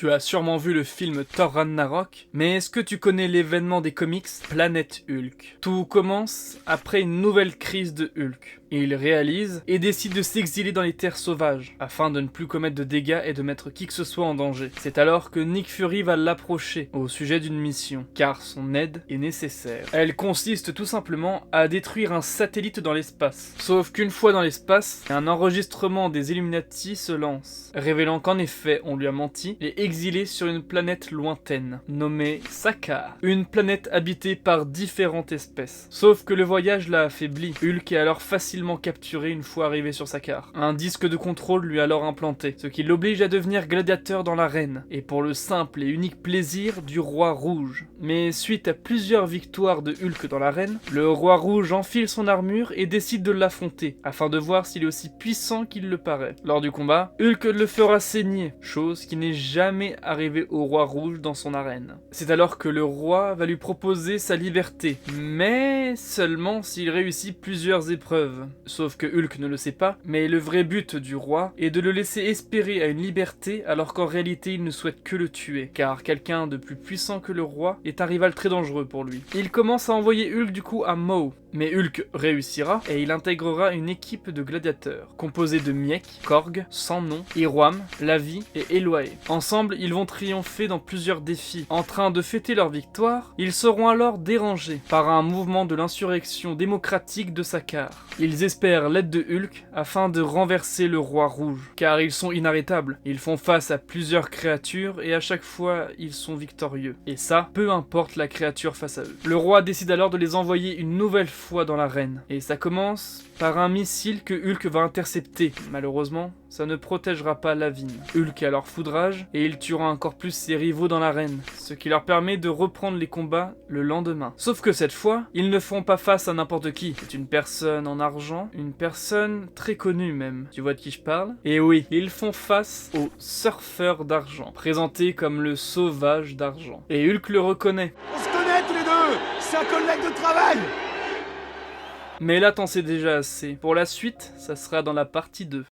Tu as sûrement vu le film Thor Ragnarok, mais est-ce que tu connais l'événement des comics Planète Hulk? Tout commence après une nouvelle crise de Hulk. Il réalise et décide de s'exiler dans les terres sauvages, afin de ne plus commettre de dégâts et de mettre qui que ce soit en danger. C'est alors que Nick Fury va l'approcher au sujet d'une mission, car son aide est nécessaire. Elle consiste tout simplement à détruire un satellite dans l'espace. Sauf qu'une fois dans l'espace, un enregistrement des Illuminati se lance, révélant qu'en effet on lui a menti et exilé sur une planète lointaine, nommée Sakaar. Une planète habitée par différentes espèces. Sauf que le voyage l'a affaibli. Hulk est alors facilement capturé une fois arrivé sur Sakaar. Un disque de contrôle lui est alors implanté, ce qui l'oblige à devenir gladiateur dans l'arène, et pour le simple et unique plaisir du Roi Rouge. Mais suite à plusieurs victoires de Hulk dans l'arène, le Roi Rouge enfile son armure et décide de l'affronter, afin de voir s'il est aussi puissant qu'il le paraît. Lors du combat, Hulk le fera saigner, chose qui n'est jamais arrivée au Roi Rouge dans son arène. C'est alors que le roi va lui proposer sa liberté, mais seulement s'il réussit plusieurs épreuves. Sauf que Hulk ne le sait pas, mais le vrai but du roi est de le laisser espérer à une liberté alors qu'en réalité il ne souhaite que le tuer, car quelqu'un de plus puissant que le roi est un rival très dangereux pour lui. Il commence à envoyer Hulk du coup à Maw, mais Hulk réussira et il intégrera une équipe de gladiateurs, composée de Miek, Korg, Sans Nom, Iruam, Lavi et Eloae. Ensemble, ils vont triompher dans plusieurs défis. En train de fêter leur victoire, ils seront alors dérangés par un mouvement de l'insurrection démocratique de Sakaar. Ils espèrent l'aide de Hulk afin de renverser le Roi Rouge, car ils sont inarrêtables. Ils font face à plusieurs créatures et à chaque fois, ils sont victorieux. Et ça, peu importe la créature face à eux. Le roi décide alors de les envoyer une nouvelle fois dans l'arène. Et ça commence par un missile que Hulk va intercepter. Malheureusement, ça ne protégera pas Lavigne. Hulk est alors foudrage et il tuera encore plus ses rivaux dans l'arène, ce qui leur permet de reprendre les combats le lendemain. Sauf que cette fois, ils ne font pas face à n'importe qui. C'est une personne en argent, une personne très connue même. Tu vois de qui je parle? Et oui, ils font face au surfeur d'argent, présenté comme le sauvage d'argent. Et Hulk le reconnaît. On se connaît tous les deux! C'est un collègue de travail! Mais là t'en sais déjà assez. Pour la suite, ça sera dans la partie 2.